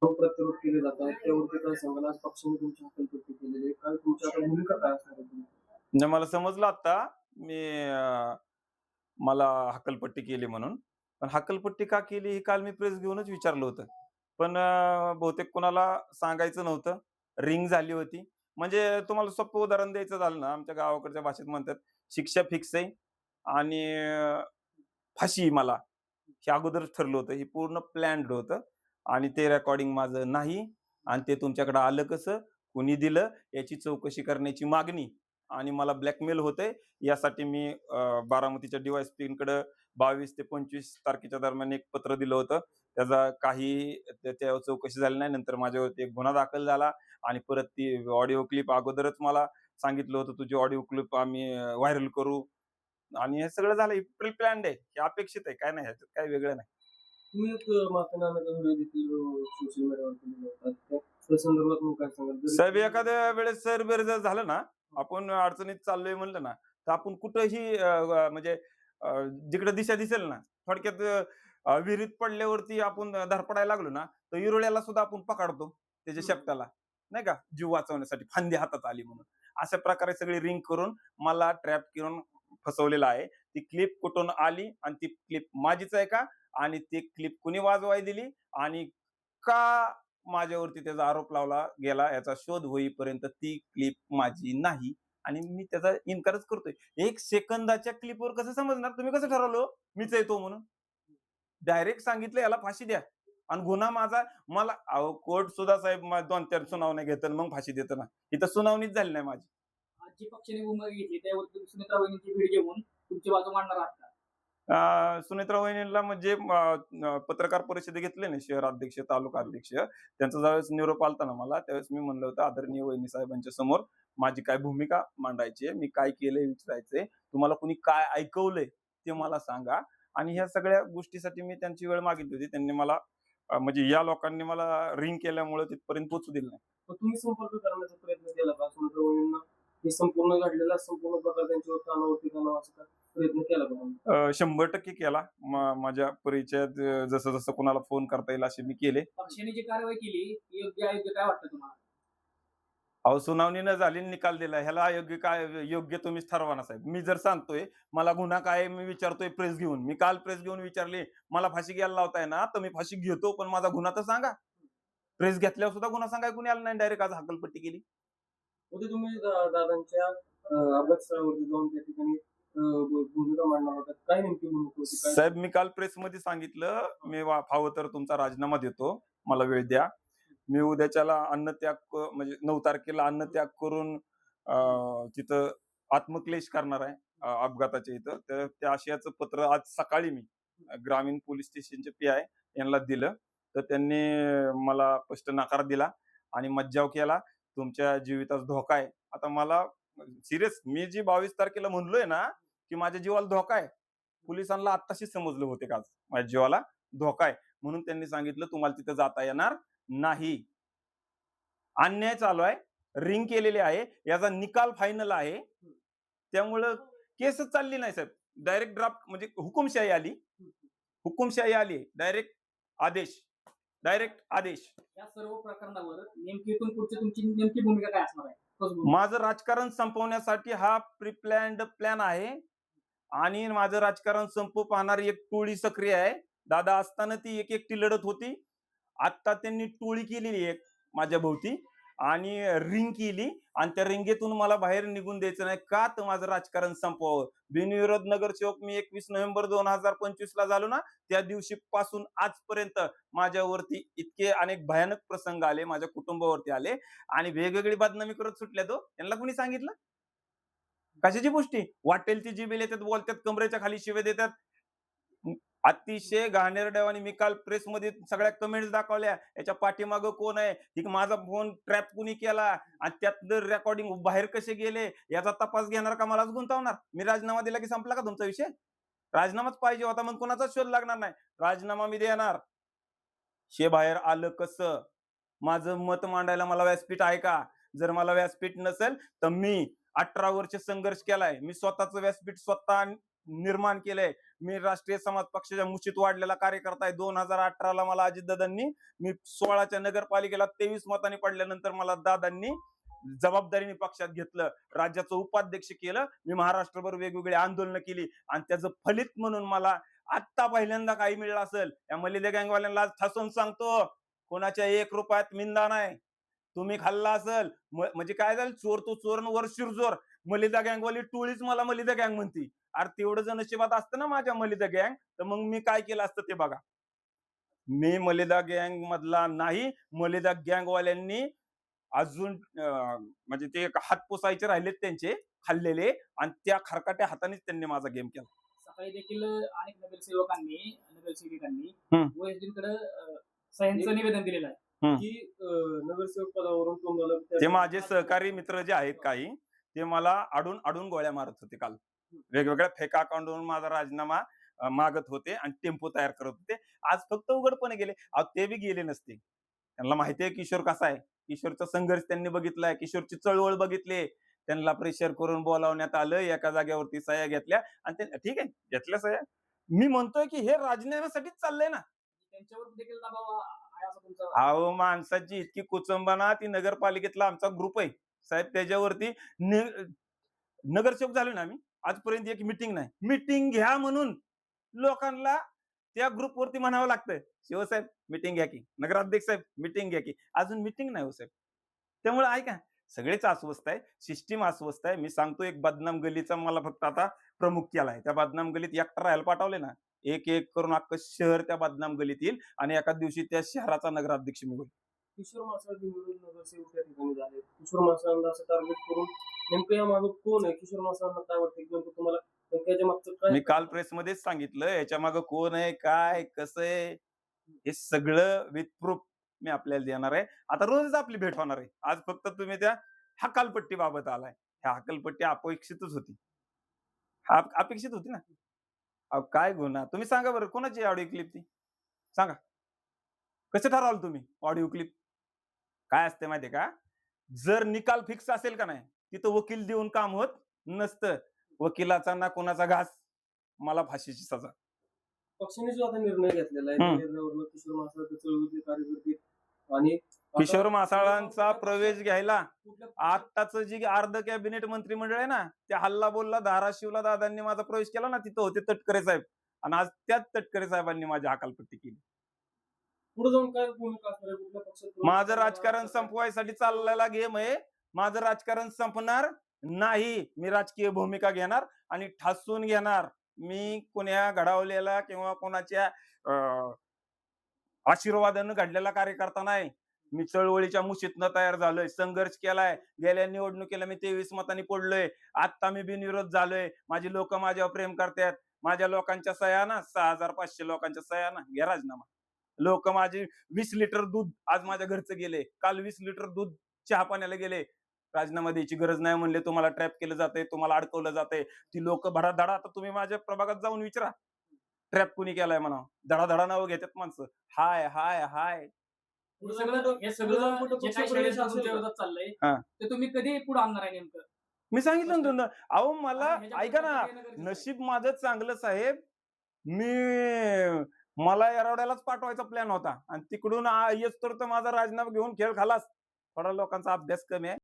प्रत्यारोप केले जातात त्यावरती काय सांगाल? आज पक्षाने तुमची हकालपट्टी केलेली आहे. काय तुमची आता भूमिका काय असणार आहे तुमची? नाही मला समजलं आता. मी मला हक्कलपट्टी केली म्हणून. पण हक्कलपट्टी का केली हे काल मी प्रेस घेऊनच विचारलं होतं. पण बहुतेक कोणाला सांगायचं नव्हतं. रिंग झाली होती. म्हणजे तुम्हाला सोपं उदाहरण द्यायचं झालं ना, आमच्या गावाकडच्या भाषेत म्हणतात, शिक्षा फिक्स आहे आणि फाशी मला. हे अगोदरच ठरलं होतं. हे पूर्ण प्लॅन्ड होतं आणि ते रेकॉर्डिंग माझं नाही आणि ते तुमच्याकडे आलं कसं? कुणी दिलं? याची चौकशी करण्याची मागणी आणि मला ब्लॅकमेल होतंय यासाठी मी बारामतीच्या डी-वाय-एस-पींकडे 22 ते 25 तारखेच्या दरम्यान एक पत्र दिलं होतं. त्याचा काही त्याच्यावर चौकशी झाली नाही. नंतर माझ्यावरती एक गुन्हा दाखल झाला आणि परत ती ऑडिओ क्लिप अगोदरच मला सांगितलं होतं, तुझी ऑडिओ क्लिप आम्ही व्हायरल करू आणि हे सगळं झालं. हे प्री प्लॅन्ड आहे. हे अपेक्षित आहे. काय नाही ह्याच्यात काही वेगळं नाही. तुम्ही एक माफी नाम्याचा व्हिडिओ देखील सोशल मीडियावर केलेला होता. त्या संदर्भात मग काय सांगाल? जरी साहेब एखाद्या वेळेस सैरभैर जर झालं ना, आपण अडचणीत चाललोय म्हणलं ना, तर आपण कुठंही म्हणजे अ, जिकडे दिशा दिसेल ना, थोडक्यात विहिरीत पडल्यावरती आपण धडपडायला लागलो ना, तर इरुळ्याला सुद्धा आपण पकडतो त्याच्या हं. शेपटाला, नाही का? जीव वाचवण्यासाठी फांदी हातात आली म्हणून. अशा प्रकारे सगळी रिंग करून मला ट्रॅप करून फसवलेलं आहे. ती क्लिप कुठून आली आणि ती क्लिप माझीच आहे का? आणि ती क्लिप कुणी वाजवाय दिली आणि का माझ्यावरती त्याचा आरोप लावला गेला याचा शोध होईपर्यंत ती क्लिप माझी नाही आणि मी त्याचा इन्कारच करतोय. 1 सेकंदाच्या क्लिपवर कसं समजणार? तुम्ही कसं ठरवलं हो? मीच आहे तो म्हणून? डायरेक्ट सांगितलं याला फाशी द्या आणि गुन्हा माझा मला अहो कोर्ट सुद्धा साहेब 2-4 सुनावण्या घेतं आणि मग फाशी देतं ना. इथं सुनावणीच झाली नाही माझी. आज जी पक्षाने भूमिका घेतली त्यावरती तुम्ही सुनेत्रा वहिनींची भेट घेऊन तुमची बाजू मांडणार आहात का? सुनेत्रा वहिनींना म्हणजे पत्रकार परिषद घेतली ना शहराध्यक्ष, तालुका हं. अध्यक्ष त्यांचा ज्यावेळेस निरोप आलता ना मला, त्यावेळेस मी म्हणलं होतं, आदरणीय वहिनी साहेबांच्या समोर माझी काय भूमिका मांडायची आहे, मी काय केलंय विचारायचंय, तुम्हाला कुणी काय ऐकवलंय ते मला सांगा आणि ह्या सगळ्या गोष्टीसाठी मी त्यांची वेळ मागितली होती. त्यांनी मला म्हणजे या लोकांनी मला रिंग केल्यामुळे तिथपर्यंत पोहोचू दिलं नाही. मग तुम्ही संपर्क करण्याचा प्रयत्न केला का? सुनेत्रा वहिनींना हे संपूर्ण घडलेला संपूर्ण प्रकार त्यांच्यावर कानावरती घालावा असा प्रयत्न केला का तुम्ही? 100% केला. माझ्या परिचयात जसं-जसं कुणाला फोन करता येईल असे मी केले. पक्षाने जी कारवाई केली ती योग्य अयोग्य काय वाटतं तुम्हाला? अहो, सुनावणी न झाली निकाल दिला. ह्याला अयोग्य काय योग्य तुम्हीच ठरवा ना साहेब. मी जर सांगतोय, मला गुन्हा काय आहे मी विचारतोय प्रेस घेऊन. मी काल प्रेस घेऊन विचारली, मला फाशी घ्यायला लावताय ना, तर मी फाशी घेतो, पण माझा गुन्हा तर सांगा. प्रेस घेतल्यावर सुद्धा गुन्हा सांगायला कोणी आलं नाही. डायरेक्ट आज हकालपट्टी केली. होते तुम्ही दादांच्या अपघात स्थळावरती जाऊन त्या ठिकाणी भूमिका मांडणार होतात. काय नेमकी भूमिका होती? काय साहेब मी काल प्रेसमध्ये सांगितलं, मी फावं तर तुमचा राजीनामा देतो. मला वेळ द्या. मी उद्याच्याला अन्नत्याग म्हणजे 9 तारखेला अन्नत्याग करून तिथं आत्मक्लेश करणार आहे अपघाताच्या इथं. तर त्या आशयाचं पत्र आज सकाळी मी ग्रामीण पोलीस स्टेशनचे पी-आय यांना दिलं. तर त्यांनी मला स्पष्ट नकार दिला आणि मज्जाव केला. तुमच्या जीवितास धोका आहे. आता मला सीरियस मी जी 22 तारखेला म्हणलोय ना, की माझ्या जीवाला धोका आहे. पोलिसांना आत्ताशीच समजलं बहुतेक आज. माझ्या जीवाला धोका आहे. म्हणून त्यांनी सांगितलं तुम्हाला तिथं जाता येणार नाही. अन्याय चालू आहे. रिंग केलेली आहे. याचा निकाल फायनल आहे. त्यामुळं केसच चालली नाही साहेब. डायरेक्ट ड्राफ्ट म्हणजे हुकुमशाही आली. हुकुमशाही आली. डायरेक्ट आदेश. डायरेक्ट आदेश. या सर्व प्रकरणावर नेमकी इथून पुढची तुमची नेमकी भूमिका काय असणार आहे? ठोस भूमिका. माझं राजकारण संपवण्यासाठी हा प्री प्लॅन्ड प्लॅन आहे आणि माझं राजकारण संपू पाहणारी एक टोळी सक्रिय आहे. दादा असताना ती एक एकटी लढत होती. आत्ता त्यांनी टोळी केलेली आहे माझ्या भोवती आणि रिंग केली आणि त्या रिंगेतून मला बाहेर निघून द्यायचं नाही. का? तर माझं राजकारण संपवावं. बिनविरोध नगरसेवक मी 21 नोव्हेंबर 2025 ला झालो ना, त्या दिवशीपासून आजपर्यंत माझ्यावरती इतके अनेक भयानक प्रसंग आले, माझ्या कुटुंबावरती आले आणि वेगवेगळी बदनामी करत सुटल्यात हो. त्यांना कुणी सांगितलं? कशाची पुष्टी? वाटेल ती जीभ येतात, बोलतात, कमरेच्या खाली शिव्या देतात. अतिशय घाणेरड्या मी काल प्रेसमध्ये सगळ्या कमेंट्स दाखवल्या. याच्या पाठीमागं कोण आहे? की माझा फोन ट्रॅप कुणी केला आणि त्यातलं रेकॉर्डिंग बाहेर कसे गेले याचा तपास घेणार का मलाच गुंतवणार? मी राजीनामा दिला की संपला का तुमचा विषय? राजीनामाच पाहिजे होता मग कोणाचाच शोध लागणार नाही. राजीनामा मी देणार. हे बाहेर आलं कसं? माझं मत मांडायला मला व्यासपीठ आहे का? जर मला व्यासपीठ नसेल, तर मी 18 वर्ष संघर्ष केलाय. मी स्वतःचं व्यासपीठ स्वतः निर्माण केलंय. मी राष्ट्रीय समाज पक्षाच्या मुशीत वाढलेला कार्यकर्ता आहे. 2018ला मला अजितदादांनी, मी 16च्या नगरपालिकेला 23 मतांनी पडल्यानंतर मला दादांनी जबाबदारीने पक्षात घेतलं, राज्याचं उपाध्यक्ष केलं. मी महाराष्ट्रभर वेगवेगळी आंदोलनं केली आणि त्याचं फलित म्हणून मला आत्ता पहिल्यांदा काही मिळलं असेल. या मलिदा गँगवाल्यांना आज ठासून सांगतो, कोणाच्या 1 रुपयात मिंदा नाही. तुम्ही खाल्ला असेल म्हणजे काय झालं, चोर तो चोर न वर शिरजोर. मलिदा गँगवाली टोळीच मला मलिदा गँग म्हणती. अरे तेवढं जर नशिबात असतं ना माझ्या मलिदा गँग, तर मग मी काय केलं असतं ते बघा. मी मलिदा गँग मधला नाही. मलिदा गँगवाल्यांनी अजून म्हणजे ते हात पुसायचे राहिलेत त्यांचे खाल्लेले, आणि त्या खरकाट्या हातानेच त्यांनी माझा गेम केला. सकाळी देखील अनेक नगरसेविकांनी हम्म. ओएसडीकडे सह्यांचं निवेदन दिलेलं आहे. की नगरसेवक पदावरून तुम्हाला ते माझे सहकारी मित्र जे आहेत काही, ते मला आडून आडून गोळ्या मारत होते काल. वेगवेगळ्या फेक अकाउंटवरून माझा राजीनामा मागत होते आणि टेम्पो तयार करत होते. आज फक्त उघडपणे गेले. अहो ते बी गेले नसते. त्यांना माहिती आहे किशोर कसा आहे. किशोरचा संघर्ष त्यांनी बघितलाय, किशोरची चळवळ बघितली. त्यांना प्रेशर करून बोलावण्यात आलं, एका जागेवरती सह्या घेतल्या आणि ते ठीक आहे घेतल्या सह्या. मी म्हणतोय की हे राजीनाम्यासाठीच चाललंय ना. त्यांच्यावर देखील दबाव आहे असं तुमचं. अहो माणसाची इतकी कुचंबना, ती नगरपालिकेतला आमचा ग्रुप आहे साहेब, त्याच्यावरती नगरसेवक झालो ना आम्ही. आजपर्यंत एक मिटिंग नाही. मिटिंग घ्या म्हणून लोकांना त्या ग्रुपवरती म्हणावं लागतंय, शिवसाहेब मिटिंग घ्या की, नगराध्यक्ष साहेब मिटिंग घ्या की. अजून मिटिंग नाही हो साहेब. त्यामुळे ऐका, सगळेच अस्वस्थ आहे, सिस्टीम अस्वस्थ आहे. मी सांगतो, एक बदनाम गलीचा मला फक्त आता प्रमुख केलाय. त्या बदनाम गलीत एकटा राहायला पाठवले ना, एक एक करून अख्खं शहर त्या बदनाम गलीत येईल आणि एका दिवशी त्या शहराचा नगराध्यक्ष मी होईल. किशोर मासाळ बिनविरोध नगरसेवक त्या ठिकाणी झाले. किशोर मासाळांना असं टार्गेट करून नेमकं या मागे कोण आहे? किशोर मासाळांना काय वाटतं की नेमकं तुम्हाला त्याच्या मागचं काय? मी काल प्रेसमध्येच सांगितलं, याच्या मागे कोण आहे, काय कसं आहे, हे सगळं विथ प्रूफ मी आपल्याला देणार आहे. आता रोजच आपली भेट होणार आहे. आज फक्त तुम्ही त्या हकालपट्टी बाबत आलाय. ह्या हकालपट्टी अपेक्षितच होती. अपेक्षित होती ना. अहो काय गुन्हा, तुम्ही सांगा बरं, कोणाची ऑडिओ क्लिप ती सांगा. कसं ठरवाल तुम्ही ऑडिओ क्लिप? काय असते माहितीये का, जर निकाल फिक्स असेल का नाही, तिथं वकील देऊन काम होत नसतं. वकिलाचा ना कोणाचा घास, मला फाशीची सजा. पक्षाने जो आता निर्णय घेतलेला आहे त्या निर्णयावरून किशोर मासाळ चळवळीतले कार्यकर्ते आणि किशोर मासाळांचा प्रवेश घ्यायला कुठल्या आत्ताच जे अर्ध कॅबिनेट मंत्रिमंडळ आहे ना, त्या हल्ला बोलला धाराशिवला दादांनी माझा प्रवेश केला ना, तिथं होते तटकरे साहेब, आणि आज त्याच तटकरे साहेबांनी माझी हकालपट्टी केली. पुढे जाऊन काय भूमिका असणार आहे? कुठल्या पक्षात माझं राजकारण संपवायसाठी चाललेला गेम आहे. माझं राजकारण संपणार नाही. मी राजकीय भूमिका घेणार आणि ठासून घेणार. मी कोण्या घडवलेला किंवा कोणाच्या आशीर्वादानं घडलेला कार्यकर्ता नाही. मी चळवळीच्या मुशीतनं तयार झालोय, संघर्ष केलाय. गेल्या निवडणुकीला मी 23 मतांनी पडलोय. आता मी बिनविरोध झालोय. माझी लोक माझ्यावर प्रेम करतात. माझ्या लोकांच्या सह्या ना, 6500 लोकांच्या सह्या ना, घ्या राजीनामा. लोक माझे 20 लिटर दूध आज माझ्या घरचं गेले. काल 20 लिटर दूध चहा पाण्याला गेले. राजीनामा द्यायची गरज नाही म्हणले, तुम्हाला ट्रॅप केलं जातंय, तुम्हाला अडकवलं जातंय. ती लोक धडाधडा, आता तुम्ही माझ्या प्रभागात जाऊन विचारा, ट्रॅप कुणी केलाय म्हणा. धडाधडा नावं घेतात माणसं. हाय हाय हाय. हे सगळं जे काही षडयंत्र तुमच्या विरोधात चाललंय हा. ते तुम्ही कधी पुढे आणणार आहे नेमकं? मी सांगितलं ना तुला. अहो मला आणि ह्याच्या ऐका ना, पुढे काय नगरसेवक? नशीब माझं चांगलं साहेब. मला येरवड्यालाच पाठवायचा प्लॅन होता आणि तिकडून येस तर माझा राजीनामा घेऊन खेळ खालास. थोडा लोकांचा अभ्यास कमी आहे.